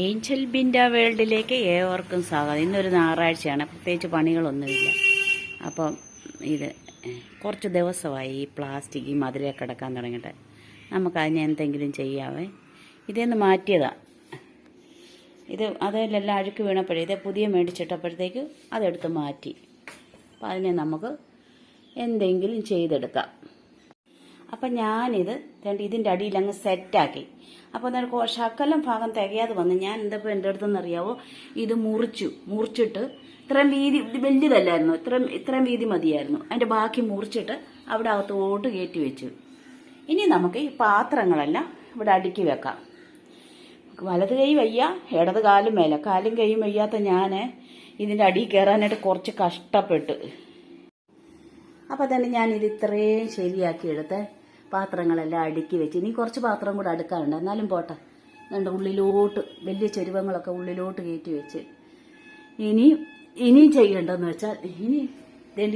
Angel Binda വേൾഡിലേക്ക് ഏവർക്കും സ്വാഗതം. ഇന്നൊരു ഞായറാഴ്ചയാണ്, പ്രത്യേകിച്ച് പണികളൊന്നുമില്ല. അപ്പം ഇത് കുറച്ച് ദിവസമായി ഈ പ്ലാസ്റ്റിക് ഈ മതിലൊക്കെ കിടക്കാൻ തുടങ്ങിയിട്ട്. നമുക്കതിനെ എന്തെങ്കിലും ചെയ്യാവേ. ഇതേന്ന് മാറ്റിയതാണ്. അതിലെല്ലാം അഴുക്ക് വീണപ്പോഴേ ഇത് പുതിയ മേടിച്ചിട്ടപ്പോഴത്തേക്ക് അതെടുത്ത് മാറ്റി. അപ്പം അതിനെ നമുക്ക് എന്തെങ്കിലും ചെയ്തെടുക്കാം. അപ്പം ഞാനിത് ഇതിൻ്റെ അടിയിൽ അങ്ങ് സെറ്റാക്കി. അപ്പോൾ ശകലം ഭാഗം തികയാതെ വന്ന് ഞാൻ എന്തപ്പോൾ എൻ്റെ അടുത്തെന്ന് അറിയാവോ, ഇത് മുറിച്ചിട്ട് ഇത്രയും വീതി വലിയതല്ലായിരുന്നു, ഇത്രയും വീതി മതിയായിരുന്നു. അതിൻ്റെ ബാക്കി മുറിച്ചിട്ട് അവിടെ അകത്തോട്ട് കയറ്റി വെച്ചു. ഇനി നമുക്ക് ഈ പാത്രങ്ങളെല്ലാം ഇവിടെ അടുക്കി വെക്കാം. വലത് കൈ വയ്യ, ഇടത് കാലും മേല, കാലും കൈയും വയ്യാത്ത ഞാൻ ഇതിൻ്റെ അടിയിൽ കയറാനായിട്ട് കുറച്ച് കഷ്ടപ്പെട്ട്. അപ്പോൾ തന്നെ ഞാനിത് ഇത്രയും ശരിയാക്കി എടുത്ത് പാത്രങ്ങളെല്ലാം അടുക്കി വെച്ച്. ഇനി കുറച്ച് പാത്രം കൂടെ അടുക്കാറുണ്ട്, എന്നാലും പോട്ടെ. രണ്ട് ഉള്ളിലോട്ട് വലിയ ചെരുവങ്ങളൊക്കെ ഉള്ളിലോട്ട് കയറ്റി വെച്ച്. ഇനിയും ചെയ്യേണ്ടതെന്ന് വെച്ചാൽ ഇനി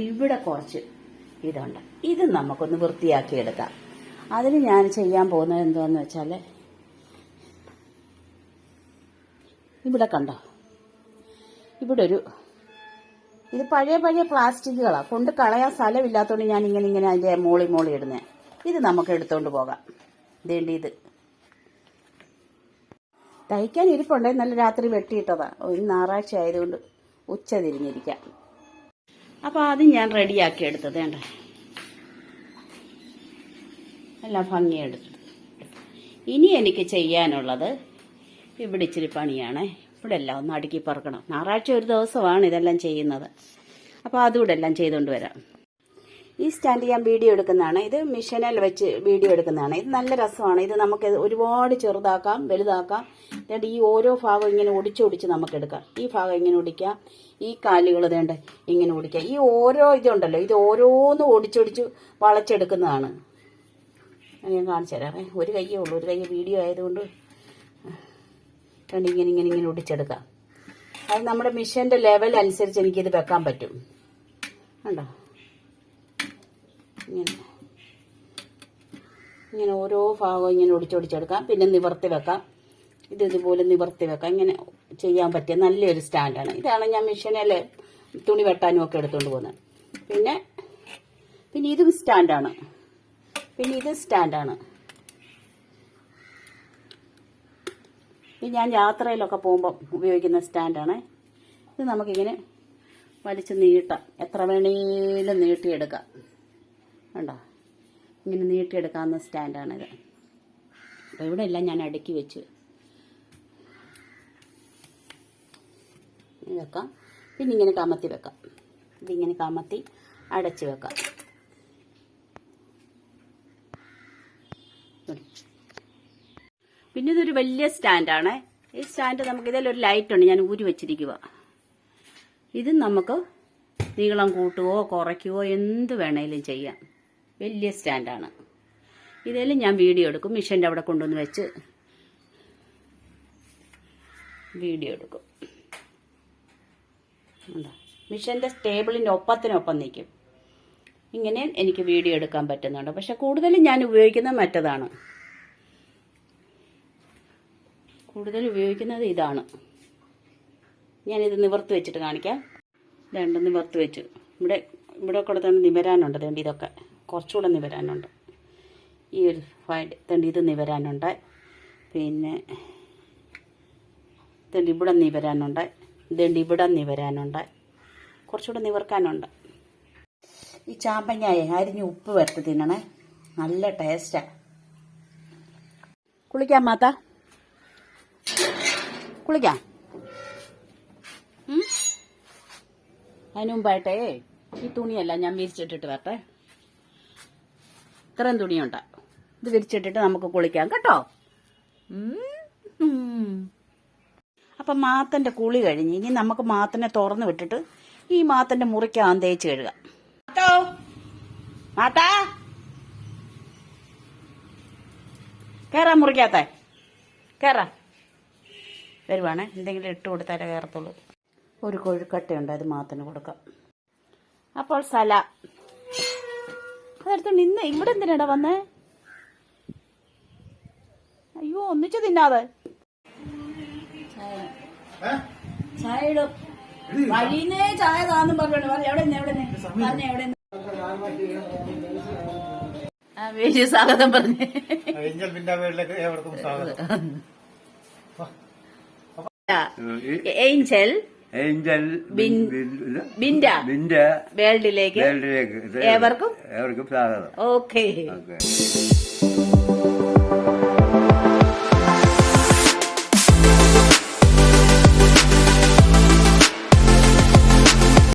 ഇവിടെ കുറച്ച് ഇതുണ്ട്, ഇത് നമുക്കൊന്ന് വൃത്തിയാക്കി എടുക്കാം. അതിന് ഞാൻ ചെയ്യാൻ പോകുന്നത് എന്താണെന്ന് വെച്ചാൽ, ഇവിടെ കണ്ടോ, ഇവിടെ ഇത് പഴയ പ്ലാസ്റ്റിക്കുകളാണ്. കൊണ്ട് കളയാൻ സ്ഥലമില്ലാത്തതുകൊണ്ട് ഞാൻ ഇങ്ങനെ അതിൻ്റെ മോളി ഇടുന്നത്. ഇത് നമുക്ക് എടുത്തുകൊണ്ട് പോകാം. ഇത് തയ്ക്കാൻ ഇരിപ്പുണ്ടേ, നല്ല രാത്രി വെട്ടിയിട്ടതാണ്. ഒരു ഞായറാഴ്ച ആയതുകൊണ്ട് ഉച്ച തിരിഞ്ഞിരിക്കാം. അപ്പോൾ അത് ഞാൻ റെഡിയാക്കി എടുത്തത് വേണ്ട, എല്ലാം ഭംഗിയെടുത്തത്. ഇനി എനിക്ക് ചെയ്യാനുള്ളത് ഇവിടെ ഇച്ചിരി പണിയാണ്. ഇവിടെ എല്ലാം ഒന്ന് അടുക്കി പറക്കണം. ഞായറാഴ്ച ഒരു ദിവസമാണ് ഇതെല്ലാം ചെയ്യുന്നത്. അപ്പോൾ അതുകൂടെ എല്ലാം ചെയ്തുകൊണ്ട് വരാം. ഈ സ്റ്റാൻഡ് ഞാൻ വീഡിയോ എടുക്കുന്നതാണ്. ഇത് മിഷനിൽ വെച്ച് വീഡിയോ എടുക്കുന്നതാണ്. ഇത് നല്ല രസമാണ്. ഇത് നമുക്ക് ഒരുപാട് ചെറുതാക്കാം, വലുതാക്കാം. എന്നിട്ട് ഈ ഓരോ ഭാഗം ഇങ്ങനെ ഒടിച്ചൊടിച്ച് നമുക്ക് എടുക്കാം. ഈ ഭാഗം ഇങ്ങനെ ഒടിക്കാം, ഈ കാലുകൾ വേണ്ട ഇങ്ങനെ ഒടിക്കാം. ഈ ഓരോ ഇതുണ്ടല്ലോ, ഇത് ഓരോന്നും ഒടിച്ചൊടിച്ച് വളച്ചെടുക്കുന്നതാണ്. ഞാൻ കാണിച്ചു തരാമേ. ഒരു കയ്യേ ഉള്ളൂ, ഒരു കൈ വീഡിയോ ആയതുകൊണ്ട് ഇങ്ങനെ ഒടിച്ചെടുക്കാം. അത് നമ്മുടെ മിഷൻ്റെ ലെവൽ അനുസരിച്ച് എനിക്കിത് വെക്കാൻ പറ്റും. കണ്ടോ, ഇങ്ങനെ ഓരോ ഭാഗവും ഇങ്ങനെ ഒടിച്ചൊടിച്ചെടുക്കാം. പിന്നെ നിവർത്തി വെക്കാം. ഇതുപോലെ നിവർത്തി വെക്കാം. ഇങ്ങനെ ചെയ്യാൻ പറ്റിയ നല്ലൊരു സ്റ്റാൻഡാണ്. ഇതാണ് ഞാൻ മിഷനിൽ തുണി വെട്ടാനും ഒക്കെ എടുത്തുകൊണ്ട് പോകുന്നത്. പിന്നെ ഇതും സ്റ്റാൻഡാണ്. പിന്നെ ഇത് സ്റ്റാൻഡാണ്. ഇത് ഞാൻ യാത്രയിലൊക്കെ പോകുമ്പോൾ ഉപയോഗിക്കുന്ന സ്റ്റാൻഡാണ്. ഇത് നമുക്കിങ്ങനെ വലിച്ച് നീട്ടാം, എത്ര വേണേലും നീട്ടിയെടുക്കാം. കണ്ടോ, ഇങ്ങനെ നീട്ടിയെടുക്കാവുന്ന സ്റ്റാൻഡാണിത്. അപ്പോൾ ഇവിടെ എല്ലാം ഞാൻ അടുക്കി വെച്ച് വെക്കാം. പിന്നെ ഇങ്ങനെ കമത്തി വെക്കാം. ഇതിങ്ങനെ കമത്തി അടച്ച് വെക്കാം. പിന്നെ ഇതൊരു വലിയ സ്റ്റാൻഡാണ്. ഈ സ്റ്റാൻഡ് നമുക്ക് ഇതിലൊരു ലൈറ്റുണ്ട്, ഞാൻ ഊരി വെച്ചിരിക്കുക. ഇത് നമുക്ക് നീളം കൂട്ടുകയോ കുറയ്ക്കുകയോ എന്ത് വേണേലും ചെയ്യാം. വലിയ സ്റ്റാൻഡാണ്. ഇതെല്ലാം ഞാൻ വീഡിയോ എടുക്കും. മിഷൻ്റെ അവിടെ കൊണ്ടുവന്ന് വെച്ച് വീഡിയോ എടുക്കും. മിഷൻ്റെ ടേബിളിൻ്റെ ഒപ്പത്തിനൊപ്പം നിൽക്കും. ഇങ്ങനെ എനിക്ക് വീഡിയോ എടുക്കാൻ പറ്റുന്നുണ്ട്. പക്ഷെ കൂടുതലും ഞാൻ ഉപയോഗിക്കുന്നത് മറ്റതാണ്. കൂടുതൽ ഉപയോഗിക്കുന്നത് ഇതാണ്. ഞാനിത് നിവർത്തി വെച്ചിട്ട് കാണിക്കാം. രണ്ടും നിവർത്തി വെച്ചു. ഇവിടെ കൂടെ തന്നെ നിവരാനുണ്ട്. തേണ്ടി ഇതൊക്കെ കുറച്ചുകൂടെ നിവരാനുണ്ട്. ഈ ഒരു ഫൈഡ് തേണ്ടി ഇത് നിവരാനുണ്ട്. പിന്നെ തേണ്ടി ഇവിടെ നിവരാനുണ്ട്. തേണ്ടി ഇവിടെ നിവരാനുണ്ട്. കുറച്ചുകൂടെ നിവർക്കാനുണ്ട്. ഈ ചാമ്പങ്ങായ അരിഞ്ഞ് ഉപ്പ് വരട്ട് തിന്നണേ, നല്ല ടേസ്റ്റാണ്. കുളിക്കാം മാത്ത, കുളിക്കാം. അതിന് മുമ്പായിട്ടേ ഈ തുണിയല്ല ഞാൻ വിരിച്ചിട്ടിട്ട് വരട്ടെ. ഇത്രയും തുണിയുണ്ട്. ഇത് വിരിച്ചിട്ടിട്ട് നമുക്ക് കുളിക്കാം കേട്ടോ. അപ്പം മാത്തൻ്റെ കുളി കഴിഞ്ഞ് ഇനി നമുക്ക് മാത്തനെ തുറന്ന് വിട്ടിട്ട് ഈ മാത്തൻ്റെ മുറിക്കാൻ തേച്ച് കഴുകാം. മാത്താ കയറാൻ മുറിക്കാത്ത കയറാം. വരുവാണേ, എന്തെങ്കിലും ഇട്ട് കൊടുത്താലേ കയറത്തുള്ളൂ. ഒരു കൊഴുക്കട്ടയുണ്ട്, അത് മാത്തന് കൊടുക്കാം. അപ്പോൾ സല അതെടുത്തോണ്ട് ഇന്ന് ഇവിടെ എന്തിനാടാ വന്നേ? അയ്യോ ഒന്നിച്ച് തിന്നാതെ ചായ ഇടും വഴിന്നേ ചായ താന്നും പറഞ്ഞു എവിടെ എവിടെ വീട്ടിൽ സ്വാഗതം പറഞ്ഞേ ഏഞ്ചൽ ബിൻഡ വേൾഡിലേക്ക് ഏവർക്കും സ്വാഗതം. ഓക്കെ